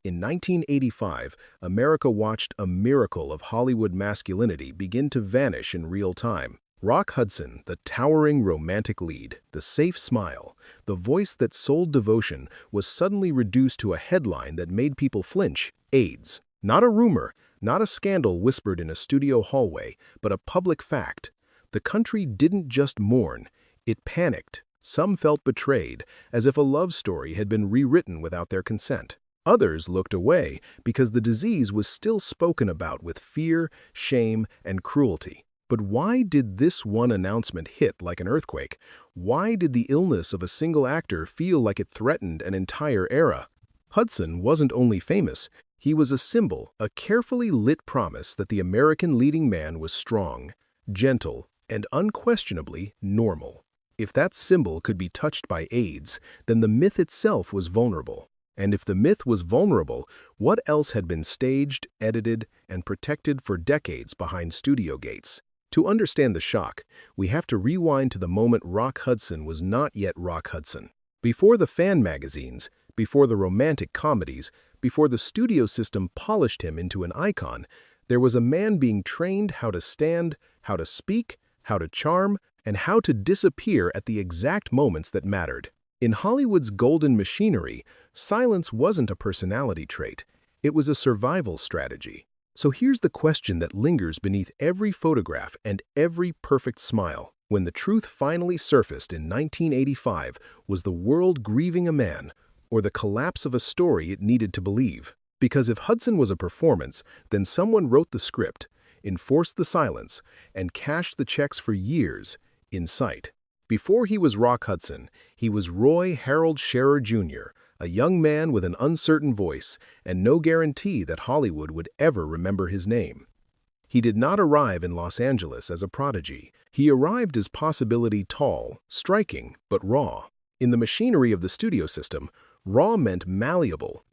In 1985, America watched a miracle of Hollywood masculinity begin to vanish in real time. Rock Hudson, the towering romantic lead, the safe smile, the voice that sold devotion, was suddenly reduced to a headline that made people flinch: AIDS. Not a rumor, not a scandal whispered in a studio hallway, but a public fact. The country didn't just mourn, it panicked. Some felt betrayed, as if a love story had been rewritten without their consent. Others looked away because the disease was still spoken about with fear, shame, and cruelty. But why did this one announcement hit like an earthquake? Why did the illness of a single actor feel like it threatened an entire era? Hudson wasn't only famous, he was a symbol, a carefully lit promise that the American leading man was strong, gentle, and unquestionably normal. If that symbol could be touched by AIDS, then the myth itself was vulnerable. And if the myth was vulnerable, what else had been staged, edited, and protected for decades behind studio gates? To understand the shock, we have to rewind to the moment Rock Hudson was not yet Rock Hudson. Before the fan magazines, before the romantic comedies, before the studio system polished him into an icon, there was a man being trained how to stand, how to speak, how to charm, and how to disappear at the exact moments that mattered. In Hollywood's golden machinery, silence wasn't a personality trait, it was a survival strategy. So here's the question that lingers beneath every photograph and every perfect smile. When the truth finally surfaced in 1985, was the world grieving a man, or the collapse of a story it needed to believe? Because if Hudson was a performance, then someone wrote the script, enforced the silence, and cashed the checks for years, in sight. Before he was Rock Hudson, he was Roy Harold Scherer Jr., a young man with an uncertain voice and no guarantee that Hollywood would ever remember his name. He did not arrive in Los Angeles as a prodigy. He arrived as possibility tall, striking, but raw. In the machinery of the studio system, raw meant malleable,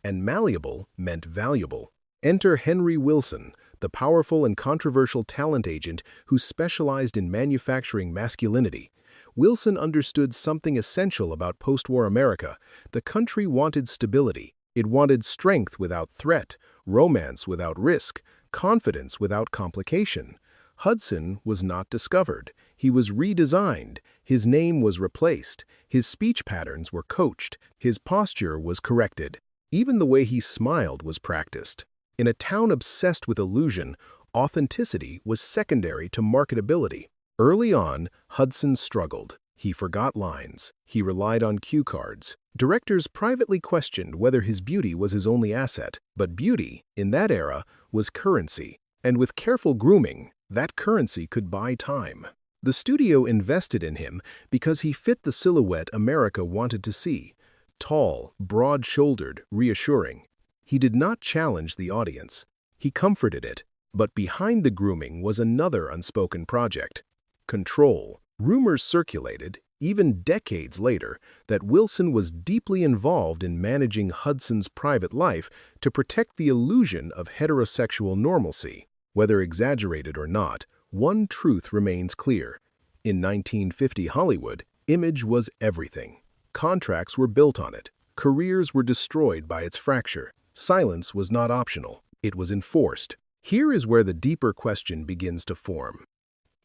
and malleable meant valuable. Enter Henry Wilson, the powerful and controversial talent agent who specialized in manufacturing masculinity. Wilson understood something essential about post-war America. The country wanted stability. It wanted strength without threat, romance without risk, confidence without complication. Hudson was not discovered. He was redesigned. His name was replaced. His speech patterns were coached. His posture was corrected. Even the way he smiled was practiced. In a town obsessed with illusion, authenticity was secondary to marketability. Early on, Hudson struggled. He forgot lines. He relied on cue cards. Directors privately questioned whether his beauty was his only asset. But beauty, in that era, was currency. And with careful grooming, that currency could buy time. The studio invested in him because he fit the silhouette America wanted to see. Tall, broad-shouldered, reassuring. He did not challenge the audience. He comforted it. But behind the grooming was another unspoken project: control. Rumors circulated, even decades later, that Wilson was deeply involved in managing Hudson's private life to protect the illusion of heterosexual normalcy. Whether exaggerated or not, one truth remains clear. In 1950 Hollywood, image was everything. Contracts were built on it. Careers were destroyed by its fracture. Silence was not optional. It was enforced. Here is where the deeper question begins to form.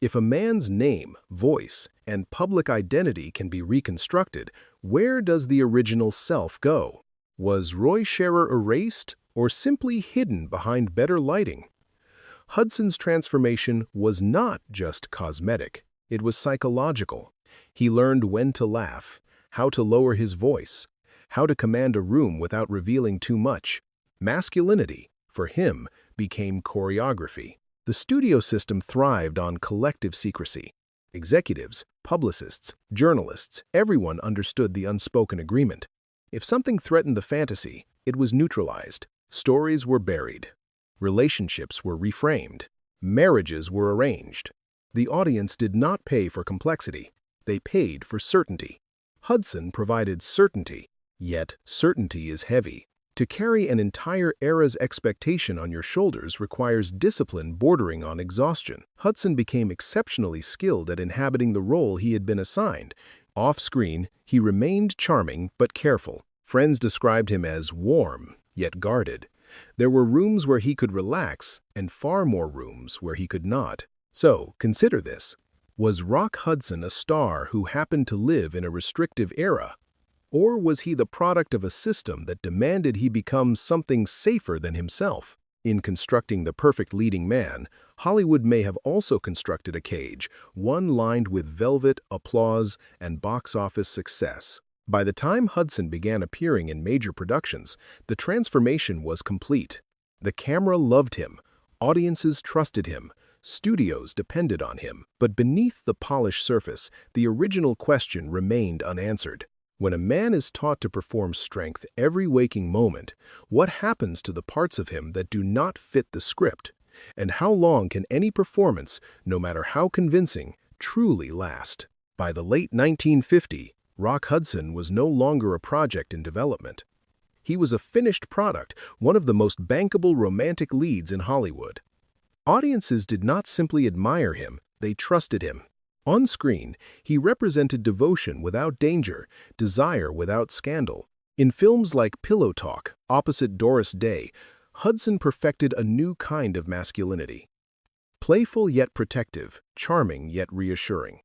If a man's name, voice, and public identity can be reconstructed, where does the original self go? Was Roy Scherer erased or simply hidden behind better lighting? Hudson's transformation was not just cosmetic. It was psychological. He learned when to laugh, how to lower his voice, how to command a room without revealing too much. Masculinity, for him, became choreography. The studio system thrived on collective secrecy. Executives, publicists, journalists, everyone understood the unspoken agreement. If something threatened the fantasy, it was neutralized. Stories were buried. Relationships were reframed. Marriages were arranged. The audience did not pay for complexity. They paid for certainty. Hudson provided certainty, yet certainty is heavy. To carry an entire era's expectation on your shoulders requires discipline bordering on exhaustion. Hudson became exceptionally skilled at inhabiting the role he had been assigned. Off-screen, he remained charming but careful. Friends described him as warm, yet guarded. There were rooms where he could relax, and far more rooms where he could not. So, consider this. Was Rock Hudson a star who happened to live in a restrictive era? Or was he the product of a system that demanded he become something safer than himself? In constructing the perfect leading man, Hollywood may have also constructed a cage, one lined with velvet, applause, and box office success. By the time Hudson began appearing in major productions, the transformation was complete. The camera loved him, audiences trusted him, studios depended on him. But beneath the polished surface, the original question remained unanswered. When a man is taught to perform strength every waking moment, what happens to the parts of him that do not fit the script? And how long can any performance, no matter how convincing, truly last? By the late 1950s, Rock Hudson was no longer a project in development. He was a finished product, one of the most bankable romantic leads in Hollywood. Audiences did not simply admire him, they trusted him. On screen, he represented devotion without danger, desire without scandal. In films like Pillow Talk, opposite Doris Day, Hudson perfected a new kind of masculinity. Playful yet protective, charming yet reassuring.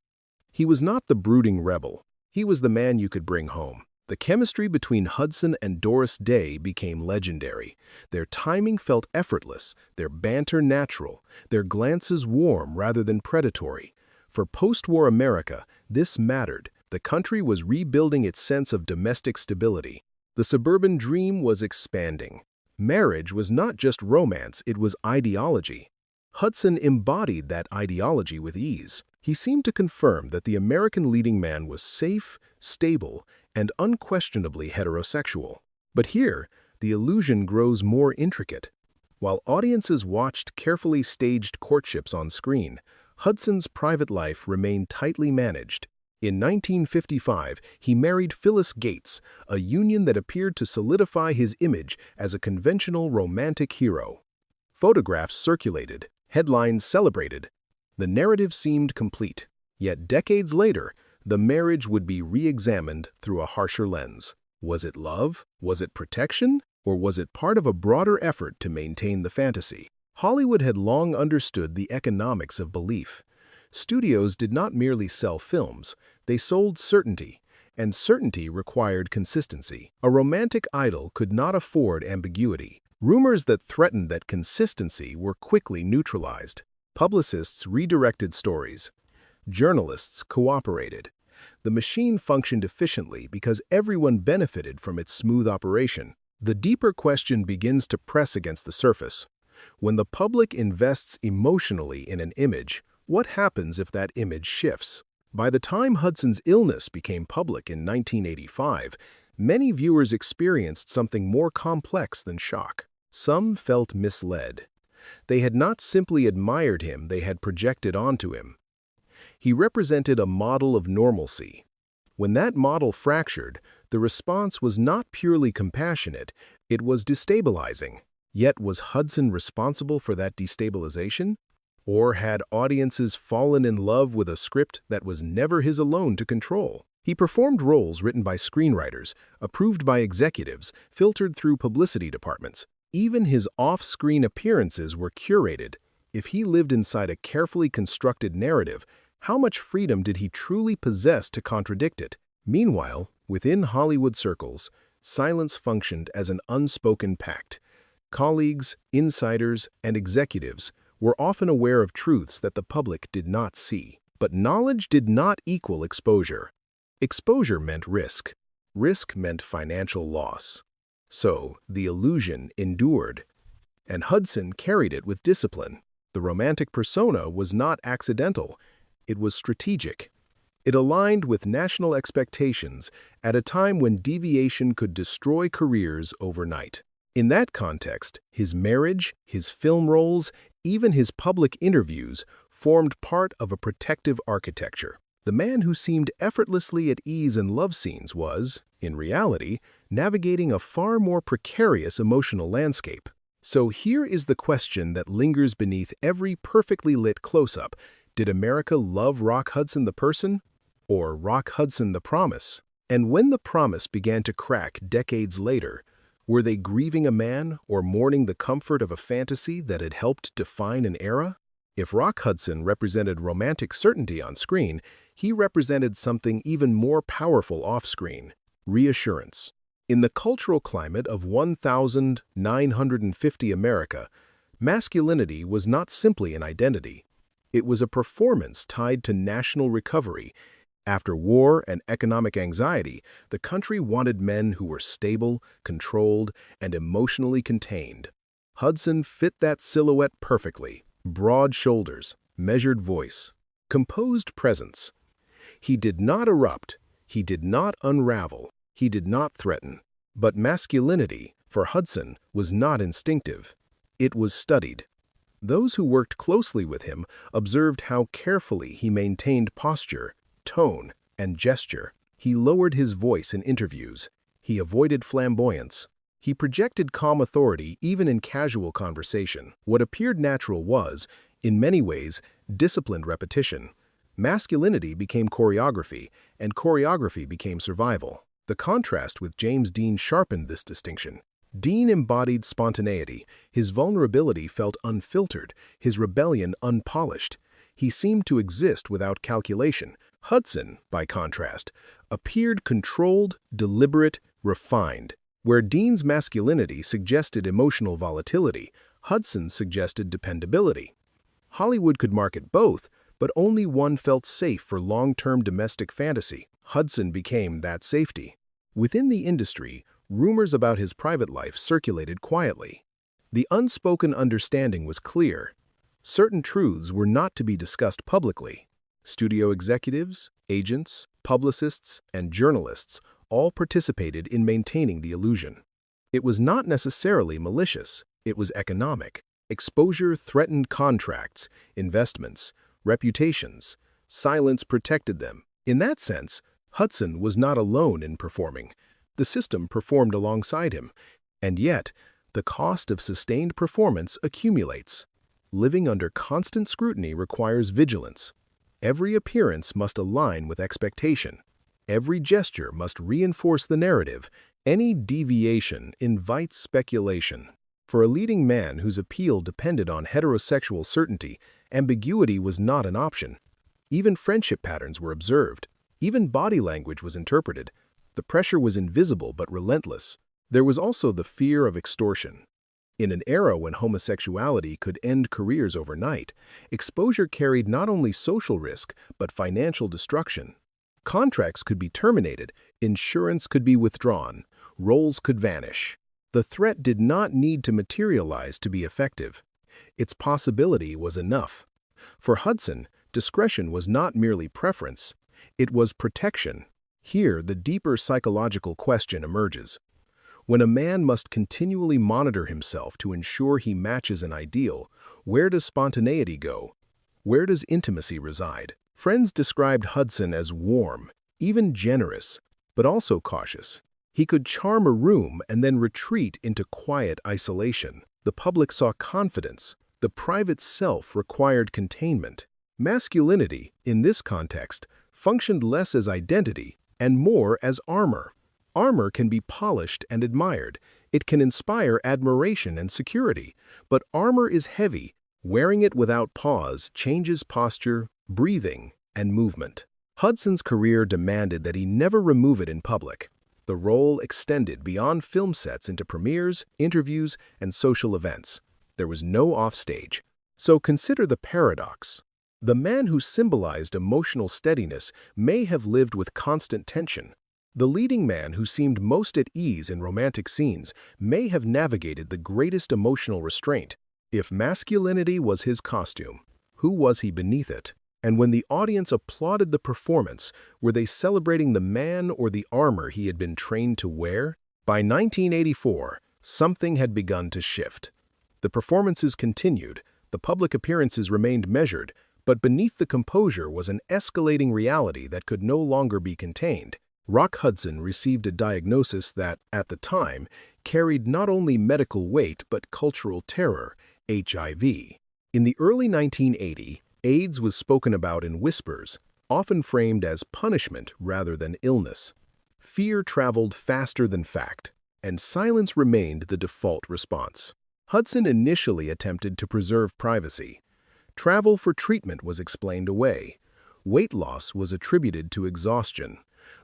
He was not the brooding rebel. He was the man you could bring home. The chemistry between Hudson and Doris Day became legendary. Their timing felt effortless, their banter natural, their glances warm rather than predatory. For post-war America, this mattered. The country was rebuilding its sense of domestic stability. The suburban dream was expanding. Marriage was not just romance, it was ideology. Hudson embodied that ideology with ease. He seemed to confirm that the American leading man was safe, stable, and unquestionably heterosexual. But here, the illusion grows more intricate. While audiences watched carefully staged courtships on screen, Hudson's private life remained tightly managed. In 1955, he married Phyllis Gates, a union that appeared to solidify his image as a conventional romantic hero. Photographs circulated, headlines celebrated. The narrative seemed complete. Yet decades later, the marriage would be re-examined through a harsher lens. Was it love? Was it protection? Or was it part of a broader effort to maintain the fantasy? Hollywood had long understood the economics of belief. Studios did not merely sell films, they sold certainty, and certainty required consistency. A romantic idol could not afford ambiguity. Rumors that threatened that consistency were quickly neutralized. Publicists redirected stories. Journalists cooperated. The machine functioned efficiently because everyone benefited from its smooth operation. The deeper question begins to press against the surface. When the public invests emotionally in an image, what happens if that image shifts? By the time Hudson's illness became public in 1985, many viewers experienced something more complex than shock. Some felt misled. They had not simply admired him, they had projected onto him. He represented a model of normalcy. When that model fractured, the response was not purely compassionate, it was destabilizing. Yet was Hudson responsible for that destabilization? Or had audiences fallen in love with a script that was never his alone to control? He performed roles written by screenwriters, approved by executives, filtered through publicity departments. Even his off-screen appearances were curated. If he lived inside a carefully constructed narrative, how much freedom did he truly possess to contradict it? Meanwhile, within Hollywood circles, silence functioned as an unspoken pact. Colleagues, insiders, and executives were often aware of truths that the public did not see. But knowledge did not equal exposure. Exposure meant risk. Risk meant financial loss. So, the illusion endured, and Hudson carried it with discipline. The romantic persona was not accidental, it was strategic. It aligned with national expectations at a time when deviation could destroy careers overnight. In that context, his marriage, his film roles, even his public interviews formed part of a protective architecture. The man who seemed effortlessly at ease in love scenes was, in reality, navigating a far more precarious emotional landscape. So here is the question that lingers beneath every perfectly lit close-up. Did America love Rock Hudson the person? Or Rock Hudson the promise? And when the promise began to crack decades later, Were they grieving a man or mourning the comfort of a fantasy that had helped define an era? If Rock Hudson represented romantic certainty on screen, he represented something even more powerful off-screen: reassurance. In the cultural climate of 1950 America, masculinity was not simply an identity. It was a performance tied to national recovery. After war and economic anxiety, the country wanted men who were stable, controlled, and emotionally contained. Hudson fit that silhouette perfectly: broad shoulders, measured voice, composed presence. He did not erupt, he did not unravel, he did not threaten. But masculinity, for Hudson, was not instinctive. It was studied. Those who worked closely with him observed how carefully he maintained posture, tone, and gesture. He lowered his voice in interviews. He avoided flamboyance. He projected calm authority even in casual conversation. What appeared natural was, in many ways, disciplined repetition. Masculinity became choreography, and choreography became survival. The contrast with James Dean sharpened this distinction. Dean embodied spontaneity. His vulnerability felt unfiltered, his rebellion unpolished. He seemed to exist without calculation. Hudson, by contrast, appeared controlled, deliberate, refined. Where Dean's masculinity suggested emotional volatility, Hudson suggested dependability. Hollywood could market both, but only one felt safe for long-term domestic fantasy. Hudson became that safety. Within the industry, rumors about his private life circulated quietly. The unspoken understanding was clear. Certain truths were not to be discussed publicly. Studio executives, agents, publicists, and journalists all participated in maintaining the illusion. It was not necessarily malicious, it was economic. Exposure threatened contracts, investments, reputations. Silence protected them. In that sense, Hudson was not alone in performing. The system performed alongside him. And yet, the cost of sustained performance accumulates. Living under constant scrutiny requires vigilance. Every appearance must align with expectation. Every gesture must reinforce the narrative. Any deviation invites speculation. For a leading man whose appeal depended on heterosexual certainty, ambiguity was not an option. Even friendship patterns were observed. Even body language was interpreted. The pressure was invisible but relentless. There was also the fear of extortion. In an era when homosexuality could end careers overnight, exposure carried not only social risk but financial destruction. Contracts could be terminated, insurance could be withdrawn, roles could vanish. The threat did not need to materialize to be effective. Its possibility was enough. For Hudson, discretion was not merely preference, it was protection. Here, the deeper psychological question emerges. When a man must continually monitor himself to ensure he matches an ideal, where does spontaneity go? Where does intimacy reside? Friends described Hudson as warm, even generous, but also cautious. He could charm a room and then retreat into quiet isolation. The public saw confidence. The private self required containment. Masculinity, in this context, functioned less as identity and more as armor. Armor can be polished and admired. It can inspire admiration and security. But armor is heavy. Wearing it without pause changes posture, breathing, and movement. Hudson's career demanded that he never remove it in public. The role extended beyond film sets into premieres, interviews, and social events. There was no offstage. So consider the paradox. The man who symbolized emotional steadiness may have lived with constant tension. The leading man who seemed most at ease in romantic scenes may have navigated the greatest emotional restraint. If masculinity was his costume, who was he beneath it? And when the audience applauded the performance, were they celebrating the man or the armor he had been trained to wear? By 1984, something had begun to shift. The performances continued, the public appearances remained measured, but beneath the composure was an escalating reality that could no longer be contained. Rock Hudson received a diagnosis that, at the time, carried not only medical weight but cultural terror: HIV. In the early 1980s, AIDS was spoken about in whispers, often framed as punishment rather than illness. Fear traveled faster than fact. and silence remained the default response. Hudson initially attempted to preserve privacy. Travel for treatment was explained away. Weight loss was attributed to exhaustion.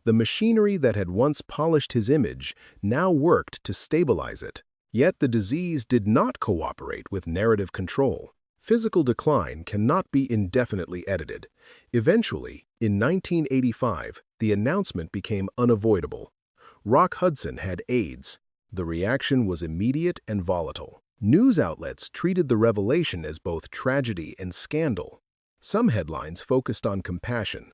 The machinery that had once polished his image now worked to stabilize it. Yet the disease did not cooperate with narrative control. Physical decline cannot be indefinitely edited. Eventually, in 1985, the announcement became unavoidable. Rock Hudson had AIDS. The reaction was immediate and volatile. News outlets treated the revelation as both tragedy and scandal. Some headlines focused on compassion.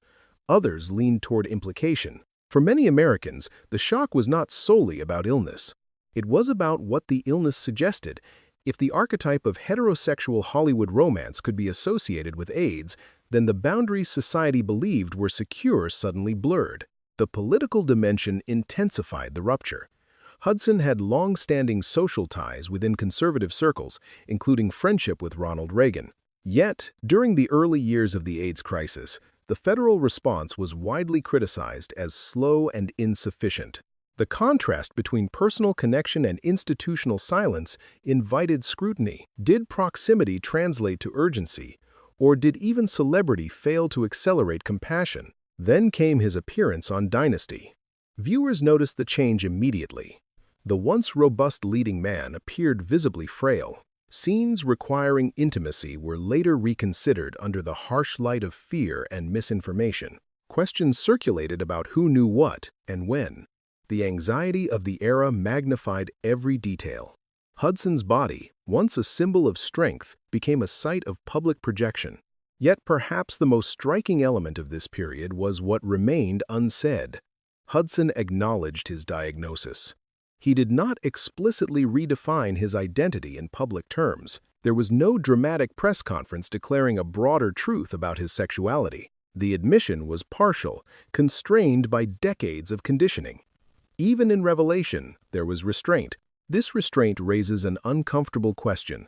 Others leaned toward implication. For many Americans, the shock was not solely about illness. It was about what the illness suggested. If the archetype of heterosexual Hollywood romance could be associated with AIDS, then the boundaries society believed were secure suddenly blurred. The political dimension intensified the rupture. Hudson had long-standing social ties within conservative circles, including friendship with Ronald Reagan. Yet, during the early years of the AIDS crisis, the federal response was widely criticized as slow and insufficient. The contrast between personal connection and institutional silence invited scrutiny. Did proximity translate to urgency, or did even celebrity fail to accelerate compassion? Then came his appearance on Dynasty. Viewers noticed the change immediately. The once robust leading man appeared visibly frail. Scenes requiring intimacy were later reconsidered under the harsh light of fear and misinformation. Questions circulated about who knew what and when. The anxiety of the era magnified every detail. Hudson's body, once a symbol of strength, became a site of public projection. Yet perhaps the most striking element of this period was what remained unsaid. Hudson acknowledged his diagnosis. He did not explicitly redefine his identity in public terms. There was no dramatic press conference declaring a broader truth about his sexuality. The admission was partial, constrained by decades of conditioning. Even in revelation, there was restraint. This restraint raises an uncomfortable question.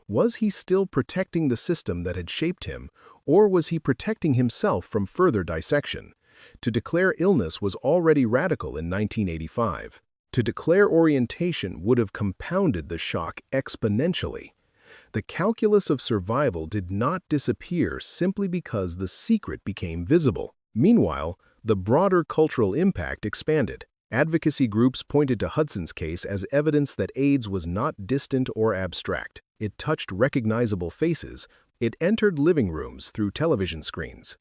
Was he still protecting the system that had shaped him, or was he protecting himself from further dissection? To declare illness was already radical in 1985. To declare orientation would have compounded the shock exponentially. The calculus of survival did not disappear simply because the secret became visible. Meanwhile, the broader cultural impact expanded. Advocacy groups pointed to Hudson's case as evidence that AIDS was not distant or abstract. It touched recognizable faces. It entered living rooms through television screens.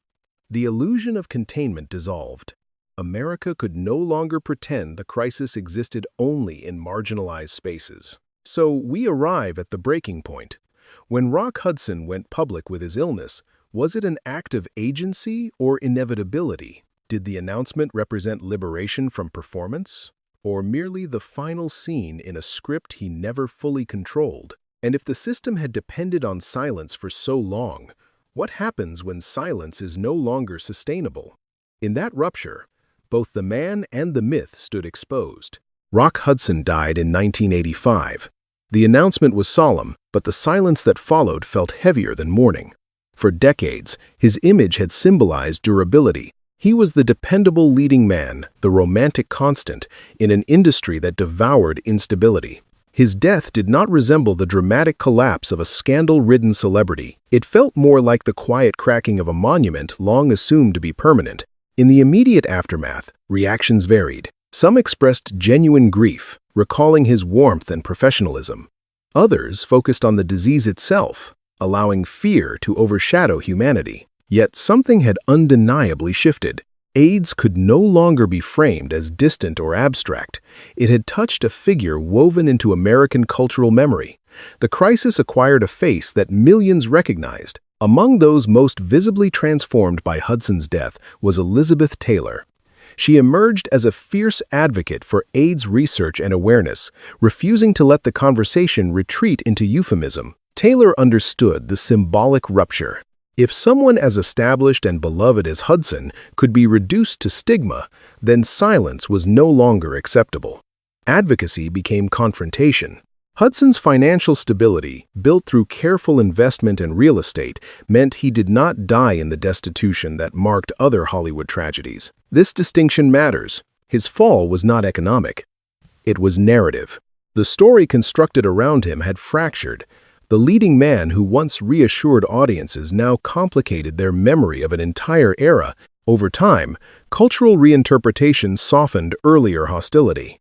The illusion of containment dissolved. America could no longer pretend the crisis existed only in marginalized spaces. So we arrive at the breaking point. When Rock Hudson went public with his illness, was it an act of agency or inevitability? Did the announcement represent liberation from performance, or merely the final scene in a script he never fully controlled? And if the system had depended on silence for so long, what happens when silence is no longer sustainable? In that rupture, both the man and the myth stood exposed. Rock Hudson died in 1985. The announcement was solemn, but the silence that followed felt heavier than mourning. For decades, his image had symbolized durability. He was the dependable leading man, the romantic constant, in an industry that devoured instability. His death did not resemble the dramatic collapse of a scandal-ridden celebrity. It felt more like the quiet cracking of a monument long assumed to be permanent. In the immediate aftermath, reactions varied. Some expressed genuine grief, recalling his warmth and professionalism. Others focused on the disease itself, allowing fear to overshadow humanity. Yet something had undeniably shifted. AIDS could no longer be framed as distant or abstract. It had touched a figure woven into American cultural memory. The crisis acquired a face that millions recognized. Among those most visibly transformed by Hudson's death was Elizabeth Taylor. She emerged as a fierce advocate for AIDS research and awareness, refusing to let the conversation retreat into euphemism. Taylor understood the symbolic rupture. If someone as established and beloved as Hudson could be reduced to stigma, then silence was no longer acceptable. Advocacy became confrontation. Hudson's financial stability, built through careful investment and real estate, meant he did not die in the destitution that marked other Hollywood tragedies. This distinction matters. His fall was not economic. It was narrative. The story constructed around him had fractured. The leading man who once reassured audiences now complicated their memory of an entire era. Over time, cultural reinterpretation softened earlier hostility.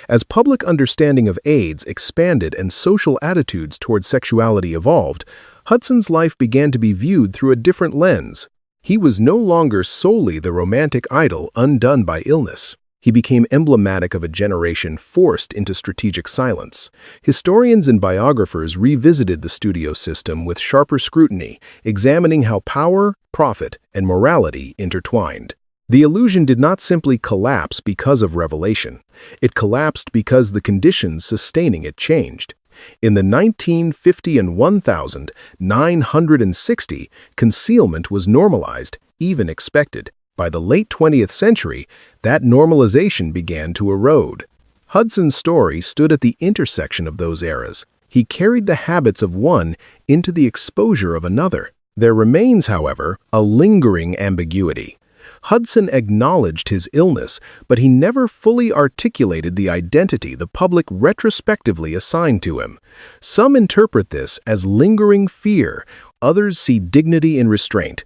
As public understanding of AIDS expanded and social attitudes toward sexuality evolved, Hudson's life began to be viewed through a different lens. He was no longer solely the romantic idol undone by illness. He became emblematic of a generation forced into strategic silence. Historians and biographers revisited the studio system with sharper scrutiny, examining how power, profit, and morality intertwined. The illusion did not simply collapse because of revelation. It collapsed because the conditions sustaining it changed. In the 1950 and 1960, concealment was normalized, even expected. By the late 20th century, that normalization began to erode. Hudson's story stood at the intersection of those eras. He carried the habits of one into the exposure of another. There remains, however, a lingering ambiguity. Hudson acknowledged his illness, but he never fully articulated the identity the public retrospectively assigned to him. Some interpret this as lingering fear, others see dignity in restraint.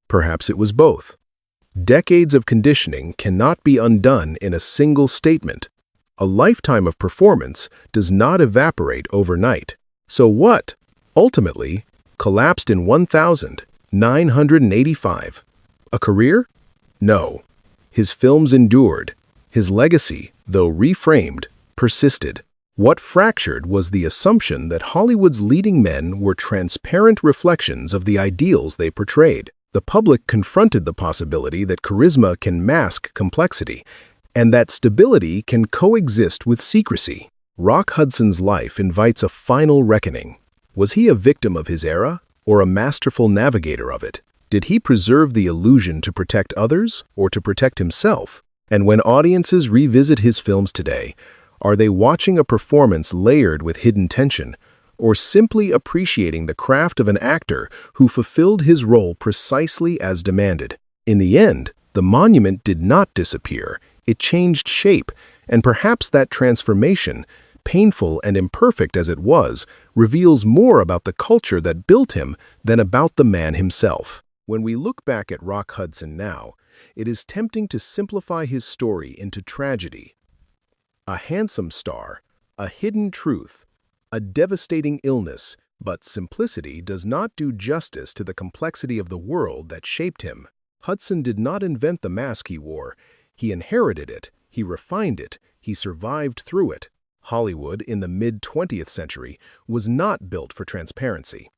Perhaps it was both. Decades of conditioning cannot be undone in a single statement. A lifetime of performance does not evaporate overnight. So what, ultimately, collapsed in 1985? A career? No. His films endured. His legacy, though reframed, persisted. What fractured was the assumption that Hollywood's leading men were transparent reflections of the ideals they portrayed. The public confronted the possibility that charisma can mask complexity, and that stability can coexist with secrecy. Rock Hudson's life invites a final reckoning. Was he a victim of his era, or a masterful navigator of it? Did he preserve the illusion to protect others, or to protect himself? And when audiences revisit his films today, are they watching a performance layered with hidden tension, or simply appreciating the craft of an actor who fulfilled his role precisely as demanded? In the end, the monument did not disappear. It changed shape, and perhaps that transformation, painful and imperfect as it was, reveals more about the culture that built him than about the man himself. When we look back at Rock Hudson now, it is tempting to simplify his story into tragedy. A handsome star, a hidden truth, a devastating illness, but simplicity does not do justice to the complexity of the world that shaped him. Hudson did not invent the mask he wore. He inherited it, he refined it, he survived through it. Hollywood, in the mid-20th century, was not built for transparency.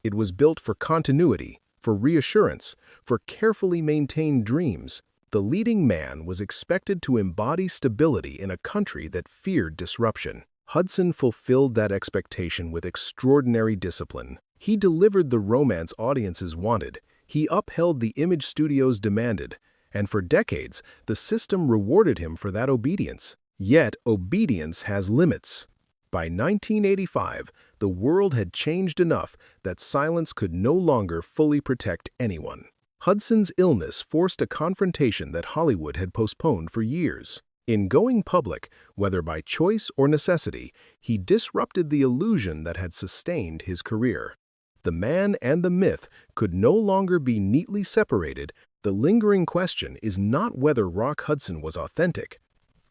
It was built for continuity, for reassurance, for carefully maintained dreams. The leading man was expected to embody stability in a country that feared disruption. Hudson fulfilled that expectation with extraordinary discipline. He delivered the romance audiences wanted. He upheld the image studios demanded. And for decades, the system rewarded him for that obedience. Yet, obedience has limits. By 1985, the world had changed enough that silence could no longer fully protect anyone. Hudson's illness forced a confrontation that Hollywood had postponed for years. In going public, whether by choice or necessity, he disrupted the illusion that had sustained his career. The man and the myth could no longer be neatly separated. The lingering question is not whether Rock Hudson was authentic.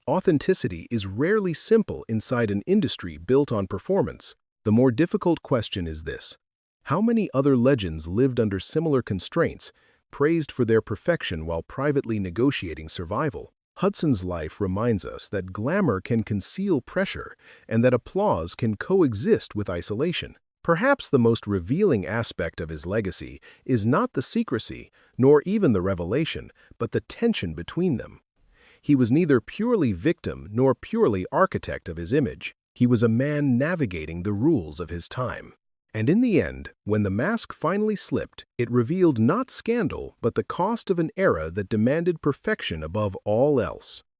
Authenticity is rarely simple inside an industry built on performance. The more difficult question is this: how many other legends lived under similar constraints, praised for their perfection while privately negotiating survival? Hudson's life reminds us that glamour can conceal pressure and that applause can coexist with isolation. Perhaps the most revealing aspect of his legacy is not the secrecy, nor even the revelation, but the tension between them. He was neither purely victim nor purely architect of his image. He was a man navigating the rules of his time. And in the end, when the mask finally slipped, it revealed not scandal, but the cost of an era that demanded perfection above all else.